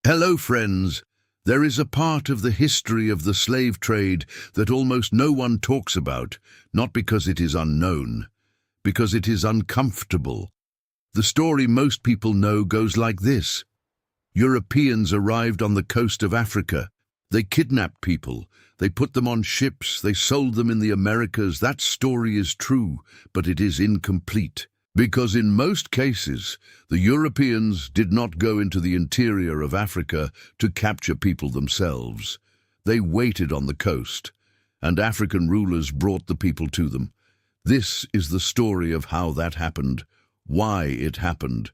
Hello, friends. There is a part of the history of the slave trade that almost no one talks about, not because it is unknown, because it is uncomfortable. The story most people know goes like this. Europeans arrived on the coast of Africa. They kidnapped people. They put them on ships. They sold them in the Americas. That story is true, but it is incomplete. Because in most cases, the Europeans did not go into the interior of Africa to capture people themselves. They waited on the coast, and African rulers brought the people to them. This is the story of how that happened, why it happened,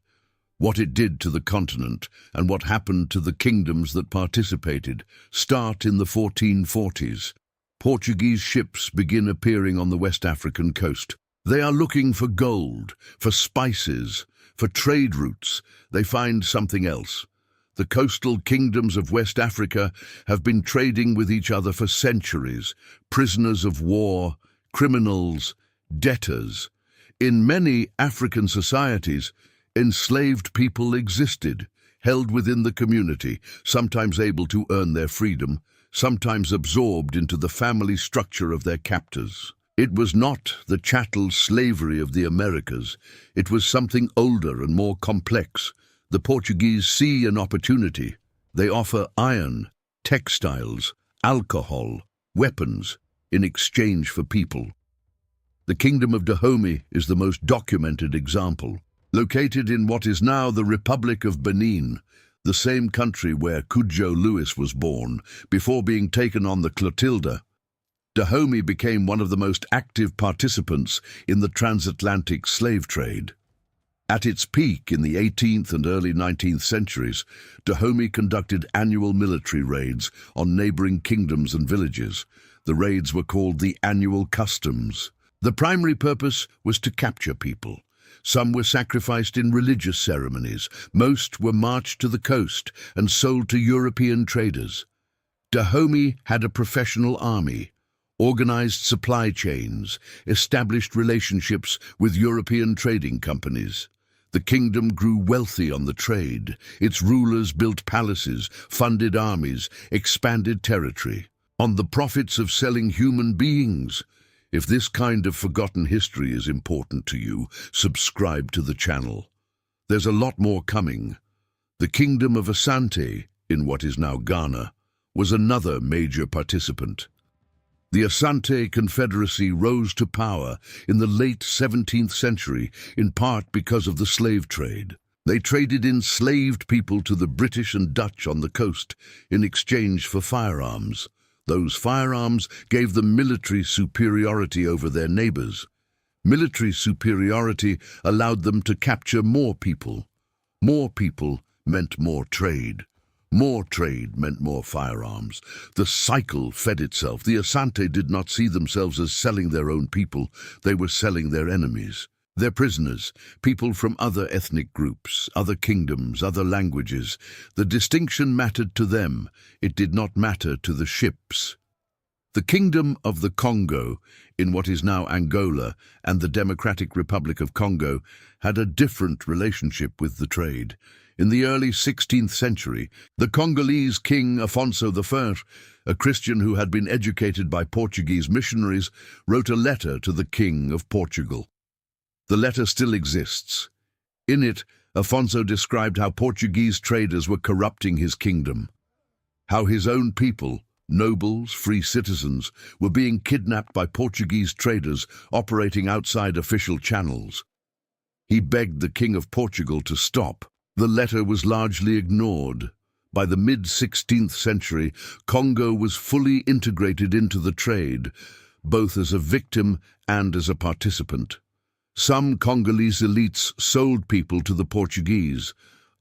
what it did to the continent, and what happened to the kingdoms that participated. Start in the 1440s. Portuguese ships begin appearing on the West African coast. They are looking for gold, for spices, for trade routes. They find something else. The coastal kingdoms of West Africa have been trading with each other for centuries. Prisoners of war, criminals, debtors. In many African societies, enslaved people existed, held within the community, sometimes able to earn their freedom, sometimes absorbed into the family structure of their captors. It was not the chattel slavery of the Americas. It was something older and more complex. The Portuguese see an opportunity. They offer iron, textiles, alcohol, weapons in exchange for people. The Kingdom of Dahomey is the most documented example. Located in what is now the Republic of Benin, the same country where Cujo Lewis was born, before being taken on the Clotilda, Dahomey became one of the most active participants in the transatlantic slave trade. At its peak in the 18th and early 19th centuries, Dahomey conducted annual military raids on neighboring kingdoms and villages. The raids were called the annual customs. The primary purpose was to capture people. Some were sacrificed in religious ceremonies. Most were marched to the coast and sold to European traders. Dahomey had a professional army, organized supply chains, established relationships with European trading companies. The kingdom grew wealthy on the trade. Its rulers built palaces, funded armies, expanded territory, on the profits of selling human beings. If this kind of forgotten history is important to you, subscribe to the channel. There's a lot more coming. The Kingdom of Asante, in what is now Ghana, was another major participant. The Asante Confederacy rose to power in the late 17th century, in part because of the slave trade. They traded enslaved people to the British and Dutch on the coast in exchange for firearms. Those firearms gave them military superiority over their neighbors. Military superiority allowed them to capture more people. More people meant more trade. More trade meant more firearms. The cycle fed itself. The Asante did not see themselves as selling their own people. They were selling their enemies, their prisoners, people from other ethnic groups, other kingdoms, other languages. The distinction mattered to them. It did not matter to the ships. The Kingdom of the Kongo, in what is now Angola, and the Democratic Republic of Congo, had a different relationship with the trade. In the early 16th century, the Congolese king Afonso I, a Christian who had been educated by Portuguese missionaries, wrote a letter to the King of Portugal. The letter still exists. In it, Afonso described how Portuguese traders were corrupting his kingdom, how his own people, nobles, free citizens, were being kidnapped by Portuguese traders operating outside official channels. He begged the King of Portugal to stop. The letter was largely ignored. By the mid-16th century, Congo was fully integrated into the trade, both as a victim and as a participant. Some Congolese elites sold people to the Portuguese.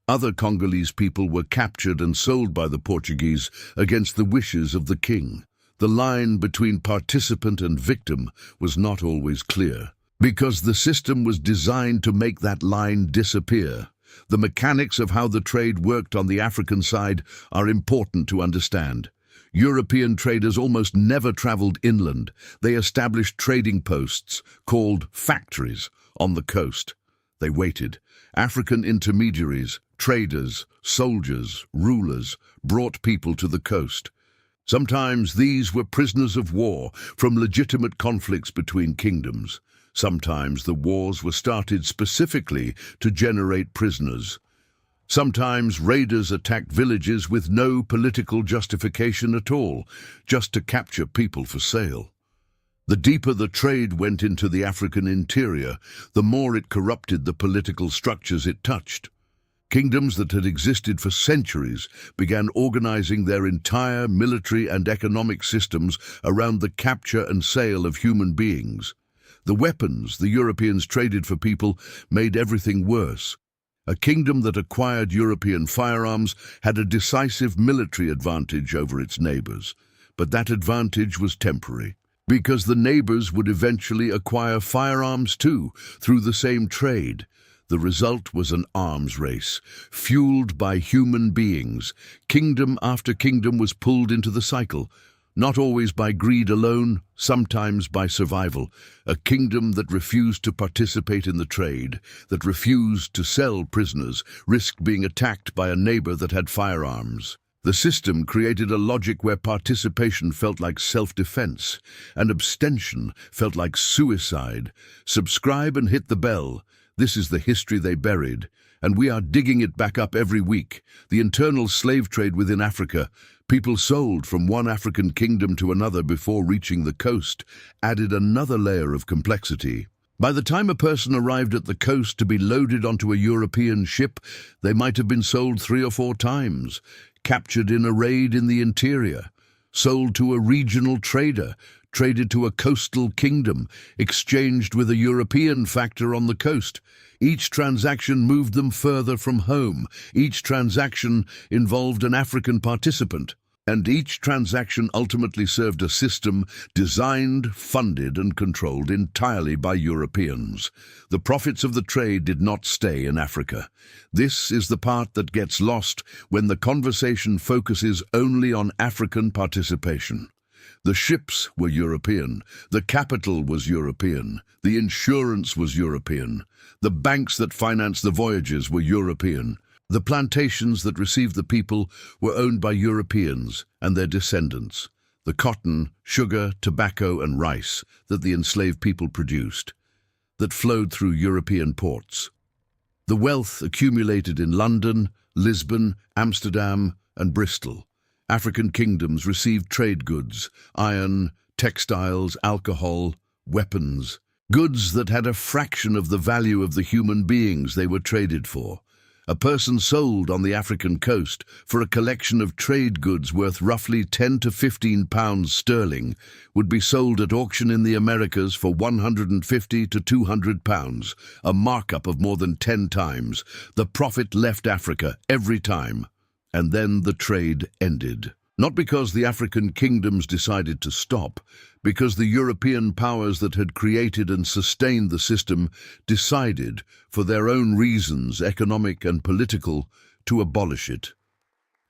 Other Congolese people were captured and sold by the Portuguese against the wishes of the king. The line between participant and victim was not always clear, because the system was designed to make that line disappear. The mechanics of how the trade worked on the African side are important to understand. European traders almost never traveled inland. They established trading posts, called factories, on the coast. They waited. African intermediaries, Traders, soldiers, rulers brought people to the coast. Sometimes these were prisoners of war from legitimate conflicts between kingdoms. Sometimes the wars were started specifically to generate prisoners. Sometimes raiders attacked villages with no political justification at all, just to capture people for sale. The deeper the trade went into the African interior, the more it corrupted the political structures it touched. Kingdoms that had existed for centuries began organizing their entire military and economic systems around the capture and sale of human beings. The weapons the Europeans traded for people made everything worse. A kingdom that acquired European firearms had a decisive military advantage over its neighbors, but that advantage was temporary, because the neighbors would eventually acquire firearms too, through the same trade. The result was an arms race, fueled by human beings. Kingdom after kingdom was pulled into the cycle, not always by greed alone, sometimes by survival. A kingdom that refused to participate in the trade, that refused to sell prisoners, risked being attacked by a neighbor that had firearms. The system created a logic where participation felt like self-defense, and abstention felt like suicide. Subscribe and hit the bell. This is the history they buried, and we are digging it back up every week. The internal slave trade within Africa, people sold from one African kingdom to another before reaching the coast, added another layer of complexity. By the time a person arrived at the coast to be loaded onto a European ship, they might have been sold 3 or 4 times, captured in a raid in the interior, sold to a regional trader, traded to a coastal kingdom, exchanged with a European factor on the coast. Each transaction moved them further from home. Each transaction involved an African participant. And each transaction ultimately served a system designed, funded, and controlled entirely by Europeans. The profits of the trade did not stay in Africa. This is the part that gets lost when the conversation focuses only on African participation. The ships were European, the capital was European, the insurance was European, the banks that financed the voyages were European, the plantations that received the people were owned by Europeans and their descendants, the cotton, sugar, tobacco and rice that the enslaved people produced, that flowed through European ports. The wealth accumulated in London, Lisbon, Amsterdam and Bristol. African kingdoms received trade goods, iron, textiles, alcohol, weapons, goods that had a fraction of the value of the human beings they were traded for. A person sold on the African coast for a collection of trade goods worth roughly 10 to 15 pounds sterling would be sold at auction in the Americas for 150 to 200 pounds, a markup of more than 10 times. The profit left Africa every time. And then the trade ended. Not because the African kingdoms decided to stop, because the European powers that had created and sustained the system decided, for their own reasons, economic and political, to abolish it.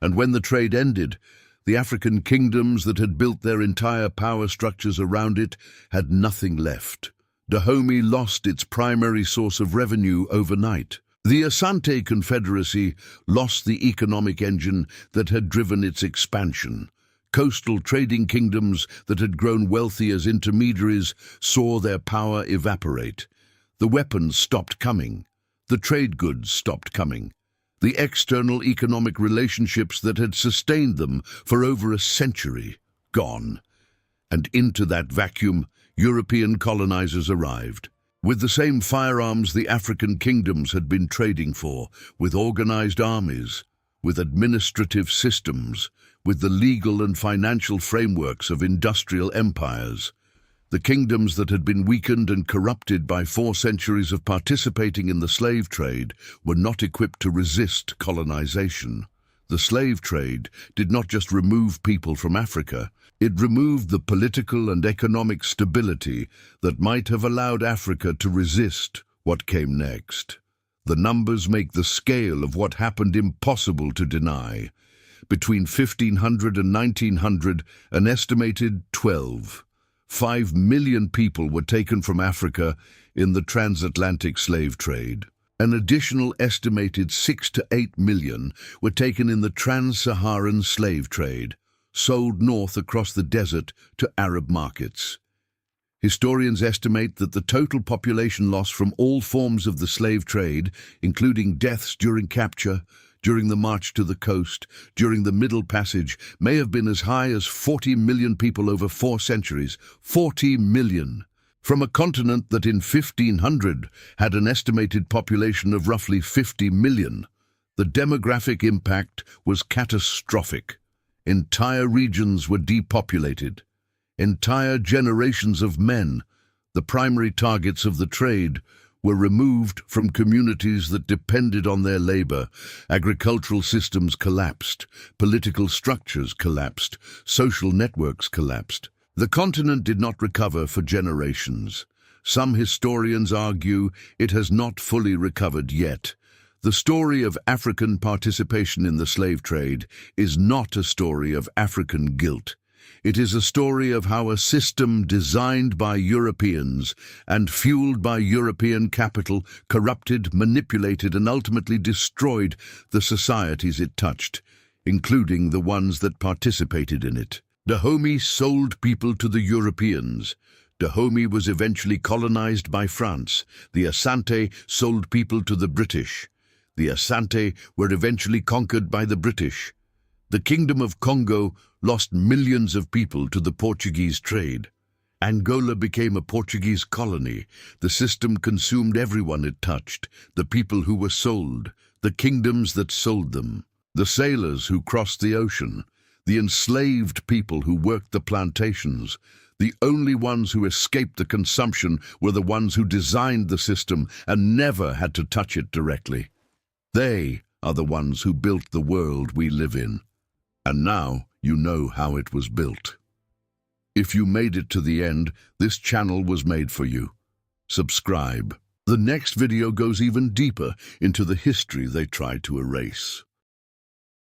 And when the trade ended, the African kingdoms that had built their entire power structures around it had nothing left. Dahomey lost its primary source of revenue overnight. The Asante Confederacy lost the economic engine that had driven its expansion. Coastal trading kingdoms that had grown wealthy as intermediaries saw their power evaporate. The weapons stopped coming. The trade goods stopped coming. The external economic relationships that had sustained them for over a century, gone. And into that vacuum, European colonizers arrived. With the same firearms the African kingdoms had been trading for, with organized armies, with administrative systems, with the legal and financial frameworks of industrial empires. The kingdoms that had been weakened and corrupted by 4 centuries of participating in the slave trade were not equipped to resist colonization. The slave trade did not just remove people from Africa, it removed the political and economic stability that might have allowed Africa to resist what came next. The numbers make the scale of what happened impossible to deny. Between 1500 and 1900, an estimated 5 million people were taken from Africa in the transatlantic slave trade. An additional estimated 6 to 8 million were taken in the trans-Saharan slave trade, sold north across the desert to Arab markets. Historians estimate that the total population loss from all forms of the slave trade, including deaths during capture, during the march to the coast, during the Middle Passage, may have been as high as 40 million people over 4 centuries. 40 million! From a continent that in 1500 had an estimated population of roughly 50 million, the demographic impact was catastrophic. Entire regions were depopulated. Entire generations of men, the primary targets of the trade, were removed from communities that depended on their labor. Agricultural systems collapsed, political structures collapsed, social networks collapsed. The continent did not recover for generations. Some historians argue it has not fully recovered yet. The story of African participation in the slave trade is not a story of African guilt. It is a story of how a system designed by Europeans and fueled by European capital corrupted, manipulated, and ultimately destroyed the societies it touched, including the ones that participated in it. Dahomey sold people to the Europeans. Dahomey was eventually colonized by France. The Asante sold people to the British. The Asante were eventually conquered by the British. The Kingdom of Kongo lost millions of people to the Portuguese trade. Angola became a Portuguese colony. The system consumed everyone it touched, the people who were sold, the kingdoms that sold them, the sailors who crossed the ocean, the enslaved people who worked the plantations. The only ones who escaped the consumption were the ones who designed the system and never had to touch it directly. They are the ones who built the world we live in. And now you know how it was built. If you made it to the end, this channel was made for you. Subscribe. The next video goes even deeper into the history they tried to erase.